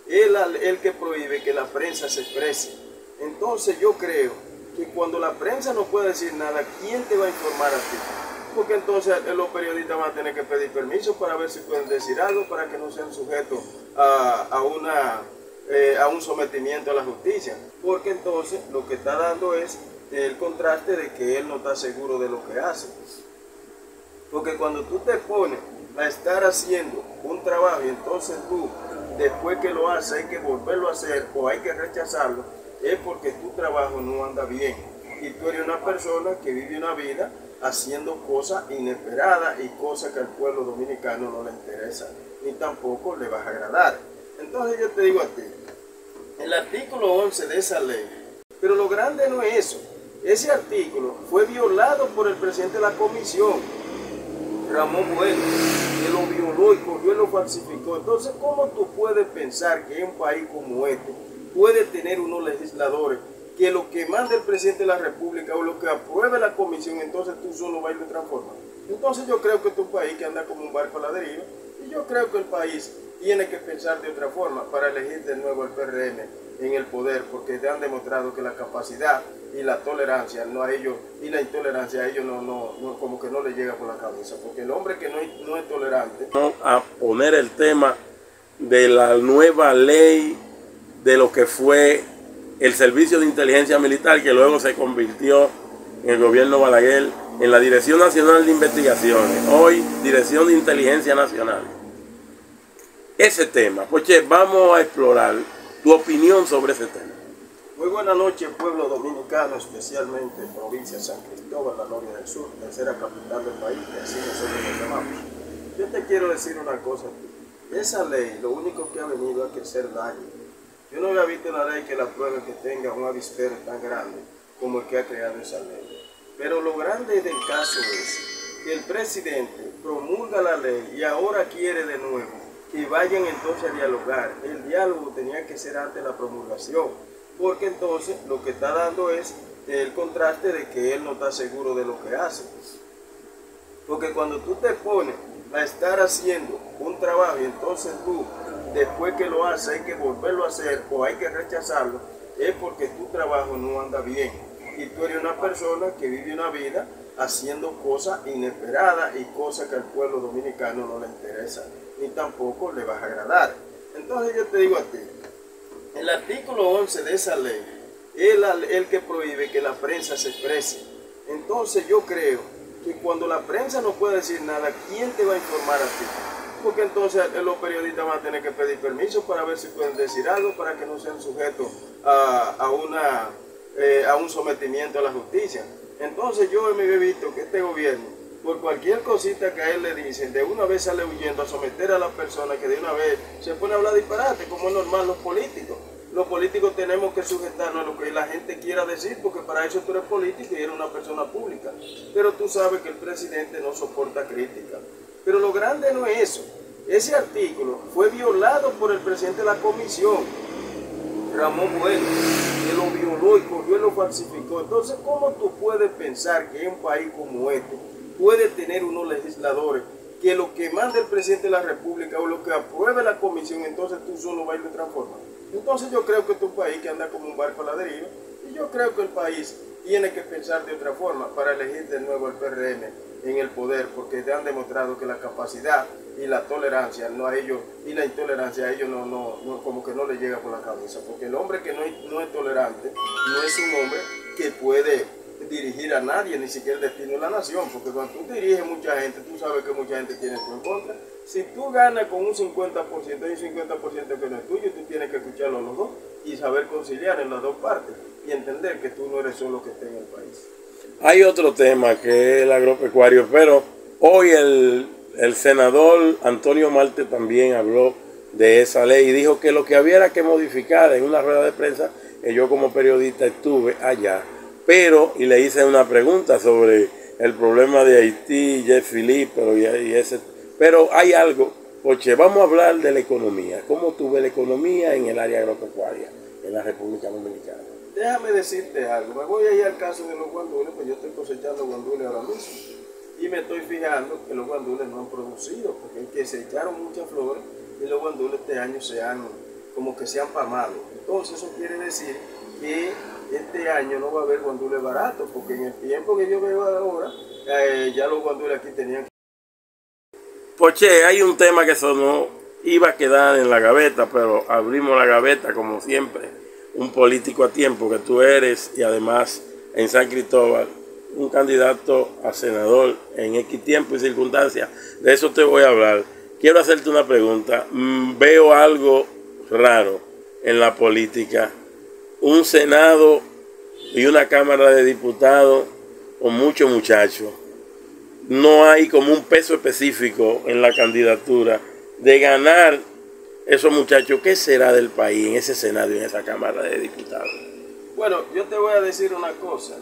es el que prohíbe que la prensa se exprese. Entonces yo creo que cuando la prensa no puede decir nada, ¿quién te va a informar a ti? Porque entonces los periodistas van a tener que pedir permiso para ver si pueden decir algo, para que no sean sujetos a un sometimiento a la justicia. Porque entonces lo que está dando es el contraste de que él no está seguro de lo que hace. Porque cuando tú te pones a estar haciendo un trabajo y entonces tú, después que lo haces, hay que volverlo a hacer o hay que rechazarlo, es porque tu trabajo no anda bien. Y tú eres una persona que vive una vida haciendo cosas inesperadas y cosas que al pueblo dominicano no le interesan, ni tampoco le vas a agradar. Entonces yo te digo a ti, el artículo 11 de esa ley, pero lo grande no es eso. Ese artículo fue violado por el presidente de la comisión, Ramón Bueno, que lo violó y cogió y lo falsificó. Entonces, ¿cómo tú puedes pensar que en un país como este puede tener unos legisladores que lo que manda el presidente de la República o lo que apruebe la comisión, entonces tú solo vas y lo transformas? Entonces yo creo que es un país que anda como un barco a la deriva, y yo creo que el país tiene que pensar de otra forma para elegir de nuevo al PRM en el poder, porque te han demostrado que la capacidad y la tolerancia no a ellos, y la intolerancia a ellos como que no le llega por la cabeza, porque el hombre que no es tolerante. Vamos a poner el tema de la nueva ley de lo que fue el Servicio de Inteligencia Militar, que luego se convirtió en el gobierno Balaguer en la Dirección Nacional de Investigaciones, hoy Dirección de Inteligencia Nacional. Ese tema, porque vamos a explorar tu opinión sobre ese tema. Muy buenas noches, pueblo dominicano, especialmente provincia de San Cristóbal, la Gloria del Sur, tercera capital del país, que así nosotros nos llamamos. Yo te quiero decir una cosa, esa ley lo único que ha venido es que hacer daño. Yo no había visto una ley que la pruebe que tenga un avispero tan grande como el que ha creado esa ley. Pero lo grande del caso es que el presidente promulga la ley y ahora quiere de nuevo que vayan entonces a dialogar. El diálogo tenía que ser antes de la promulgación, porque entonces lo que está dando es el contraste de que él no está seguro de lo que hace. Porque cuando tú te pones a estar haciendo un trabajo y entonces tú, después que lo haces, hay que volverlo a hacer o hay que rechazarlo, es porque tu trabajo no anda bien. Y tú eres una persona que vive una vida haciendo cosas inesperadas y cosas que al pueblo dominicano no le interesan, ni tampoco le vas a agradar. Entonces yo te digo a ti, el artículo 11 de esa ley es el que prohíbe que la prensa se exprese. Entonces yo creo que cuando la prensa no puede decir nada, ¿quién te va a informar a ti? Porque entonces los periodistas van a tener que pedir permiso para ver si pueden decir algo, para que no sean sujetos a un sometimiento a la justicia. Entonces yo me he visto que este gobierno, por cualquier cosita que a él le dicen, de una vez sale huyendo a someter a las personas, que de una vez se pone a hablar disparate, como es normal los políticos. Los políticos tenemos que sujetarnos a lo que la gente quiera decir, porque para eso tú eres político y eres una persona pública. Pero tú sabes que el presidente no soporta crítica. Pero lo grande no es eso. Ese artículo fue violado por el presidente de la comisión, Ramón Bueno, que lo violó y cogió y lo falsificó. Entonces, ¿cómo tú puedes pensar que en un país como este puede tener unos legisladores que lo que manda el presidente de la República o lo que apruebe la comisión, entonces tú solo vas y lo transformas? Entonces yo creo que este es un país que anda como un barco a la deriva, y yo creo que el país tiene que pensar de otra forma para elegir de nuevo al PRM en el poder, porque te han demostrado que la capacidad y la tolerancia no a ellos, y la intolerancia a ellos como que no le llega por la cabeza, porque el hombre que no es tolerante no es un hombre que puede dirigir a nadie, ni siquiera el destino de la nación, porque cuando tú diriges mucha gente, tú sabes que mucha gente tiene tu en contra. Si tú ganas con un 50%, hay un 50% que no es tuyo, tú tienes que escucharlo a los dos y saber conciliar en las dos partes y entender que tú no eres solo que esté en el país. Hay otro tema que es el agropecuario, pero hoy el senador Antonio Marte también habló de esa ley y dijo que lo que había era que modificar en una rueda de prensa, que yo como periodista estuve allá, y le hice una pregunta sobre el problema de Haití, Jeff Philippe, pero hay algo, porque vamos a hablar de la economía. ¿Cómo tú ves la economía en el área agropecuaria en la República Dominicana? Déjame decirte algo, me voy a ir al caso de los guandules, pues yo estoy cosechando guandules ahora mismo y me estoy fijando que los guandules no han producido, porque es que se echaron muchas flores y los guandules este año se han como que se han pamado. Entonces eso quiere decir que este año no va a haber guandules baratos, porque en el tiempo que yo veo ahora, ya los guandules aquí tenían. Poche, hay un tema que sonó, iba a quedar en la gaveta, pero abrimos la gaveta como siempre. Un político a tiempo que tú eres y además en San Cristóbal, un candidato a senador en X tiempo y circunstancias. De eso te voy a hablar. Quiero hacerte una pregunta. Veo algo raro en la política. Un Senado y una Cámara de Diputados con muchos muchachos. No hay como un peso específico en la candidatura de ganar esos muchachos. ¿Qué será del país en ese Senado y en esa Cámara de Diputados? Bueno, yo te voy a decir una cosa.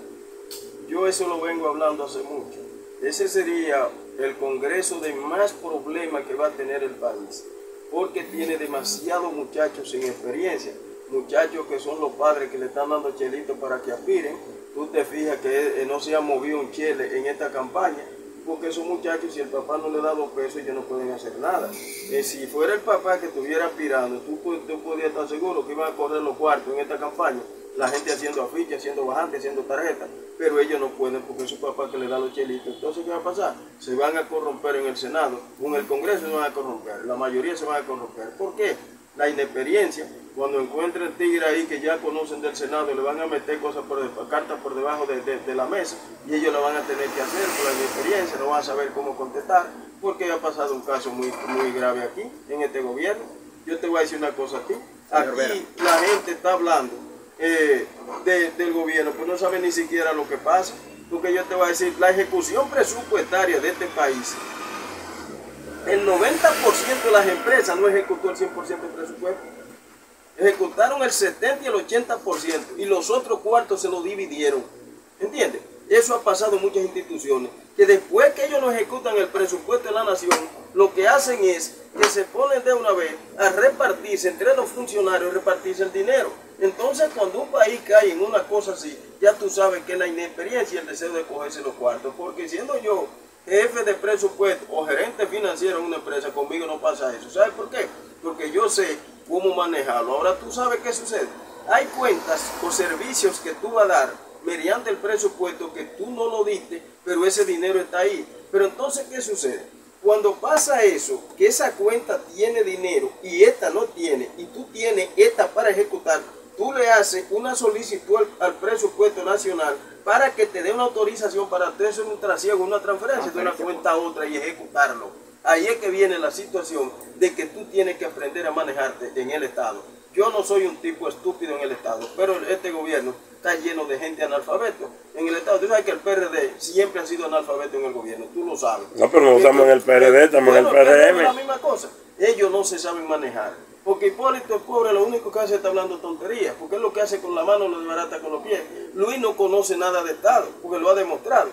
Yo eso lo vengo hablando hace mucho. Ese sería el Congreso de más problemas que va a tener el país, porque tiene demasiados muchachos sin experiencia, muchachos que son los padres que le están dando chelitos para que aspiren. Tú te fijas que no se ha movido un chele en esta campaña, porque esos muchachos, si el papá no le da 2 pesos, ellos no pueden hacer nada. Si fuera el papá que estuviera aspirando, tú podías estar seguro que iban a correr los cuartos en esta campaña, la gente haciendo afiches, haciendo bajantes, haciendo tarjetas, pero ellos no pueden porque es su papá que le da los chelitos. Entonces, ¿qué va a pasar? Se van a corromper en el Senado, en el Congreso se van a corromper, la mayoría se van a corromper. ¿Por qué? La inexperiencia. Cuando encuentren tigres ahí que ya conocen del Senado, le van a meter cartas por debajo de la mesa y ellos lo van a tener que hacer por la inexperiencia, no van a saber cómo contestar, porque ha pasado un caso muy grave aquí, en este gobierno. Yo te voy a decir una cosa a ti. Aquí la gente está hablando del gobierno, pues no sabe ni siquiera lo que pasa, porque yo te voy a decir, la ejecución presupuestaria de este país, el 90% de las empresas no ejecutó el 100% del presupuesto, ejecutaron el 70 y el 80%, y los otros cuartos se lo dividieron, ¿entiendes? Eso ha pasado en muchas instituciones, que después que ellos no ejecutan el presupuesto de la nación, lo que hacen es que se ponen de una vez a repartirse entre los funcionarios, repartirse el dinero. Entonces, cuando un país cae en una cosa así, ya tú sabes que la inexperiencia y el deseo de cogerse los cuartos, porque siendo yo jefe de presupuesto o gerente financiero en una empresa, conmigo no pasa eso. ¿Sabes por qué? Porque yo sé cómo manejarlo. Ahora tú sabes qué sucede. Hay cuentas o servicios que tú vas a dar mediante el presupuesto que tú no lo diste, pero ese dinero está ahí. Pero entonces, ¿qué sucede? Cuando pasa eso, que esa cuenta tiene dinero y esta no tiene, y tú tienes esta para ejecutar, tú le haces una solicitud al presupuesto nacional para que te dé una autorización para hacer un trasiego, una transferencia de una cuenta a otra y ejecutarlo. Ahí es que viene la situación de que tú tienes que aprender a manejarte en el Estado. Yo no soy un tipo estúpido en el Estado, pero este gobierno está lleno de gente analfabeto en el Estado. Tú sabes que el PRD siempre ha sido analfabeto en el gobierno, tú lo sabes. No, pero no estamos en el PRD, estamos en el PRM. Es la misma cosa. Ellos no se saben manejar. Porque Hipólito es pobre, lo único que hace está hablando tonterías, porque es lo que hace con la mano, lo desbarata con los pies. Luis no conoce nada de Estado, porque lo ha demostrado.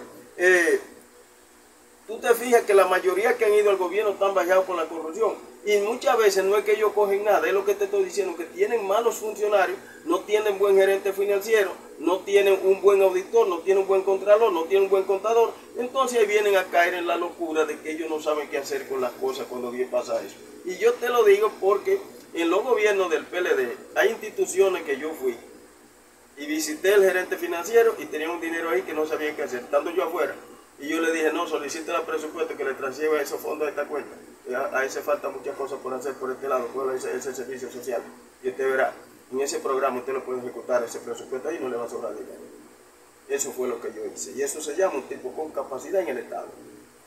Tú te fijas que la mayoría que han ido al gobierno están bajados por la corrupción. Y muchas veces no es que ellos cogen nada, es lo que te estoy diciendo, que tienen malos funcionarios, no tienen buen gerente financiero, no tienen un buen auditor, no tienen un buen contralor, no tienen un buen contador. Entonces ahí vienen a caer en la locura de que ellos no saben qué hacer con las cosas cuando bien pasa eso. Y yo te lo digo porque en los gobiernos del PLD hay instituciones que yo fui y visité el gerente financiero y tenía un dinero ahí que no sabían qué hacer, estando yo afuera. Y yo le dije, no, solicite el presupuesto que le transfiera esos fondos a esta cuenta. A ese falta muchas cosas por hacer por este lado, por ese servicio social. Y usted verá, en ese programa usted lo puede ejecutar ese presupuesto ahí y no le va a sobrar dinero. Eso fue lo que yo hice. Y eso se llama un tipo con capacidad en el Estado.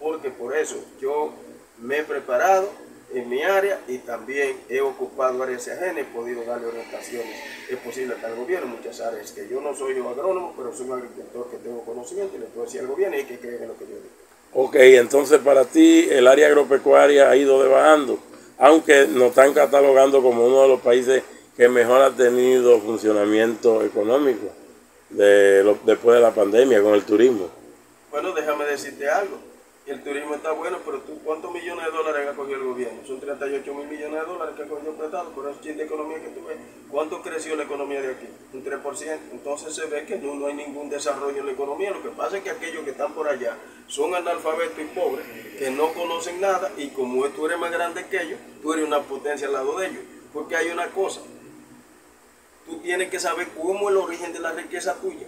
Porque por eso yo me he preparado en mi área y también he ocupado áreas ajenas, he podido darle orientaciones. Es posible hasta el gobierno, muchas áreas que yo no soy agrónomo, pero soy un agricultor que tengo conocimiento y le puedo decir al gobierno y hay que creer en lo que yo digo. Ok, entonces para ti el área agropecuaria ha ido bajando, aunque nos están catalogando como uno de los países que mejor ha tenido funcionamiento económico después de la pandemia con el turismo. Bueno, déjame decirte algo. El turismo está bueno, pero tú, ¿cuántos millones de dólares ha cogido el gobierno? Son 38 mil millones de dólares que ha cogido prestado por el chip de economía que tú ves. ¿Cuánto creció la economía de aquí? Un 3%. Entonces se ve que no hay ningún desarrollo en la economía. Lo que pasa es que aquellos que están por allá son analfabetos y pobres, que no conocen nada, y como tú eres más grande que ellos, tú eres una potencia al lado de ellos. Porque hay una cosa, tú tienes que saber cómo es el origen de la riqueza tuya,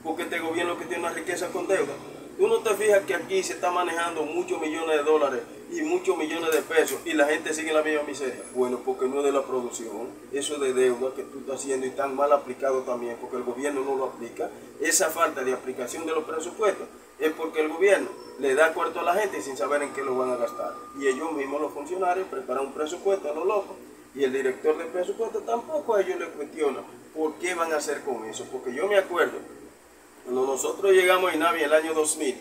porque este gobierno que tiene una riqueza con deuda. Tú no te fijas que aquí se está manejando muchos millones de dólares y muchos millones de pesos y la gente sigue en la misma miseria. Bueno, porque no es de la producción, eso es de deuda que tú estás haciendo y tan mal aplicado también, porque el gobierno no lo aplica. Esa falta de aplicación de los presupuestos es porque el gobierno le da cuarto a la gente sin saber en qué lo van a gastar. Y ellos mismos, los funcionarios, preparan un presupuesto a lo loco. Y el director del presupuesto tampoco a ellos les cuestiona por qué van a hacer con eso. Porque yo me acuerdo, cuando nosotros llegamos a INAVI en el año 2000,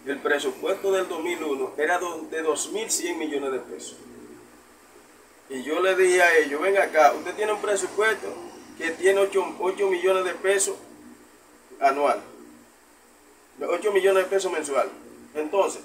el presupuesto del 2001 era de 2.100 millones de pesos. Y yo le dije a ellos, ven acá, usted tiene un presupuesto que tiene 8 millones de pesos anual, 8 millones de pesos mensual. Entonces,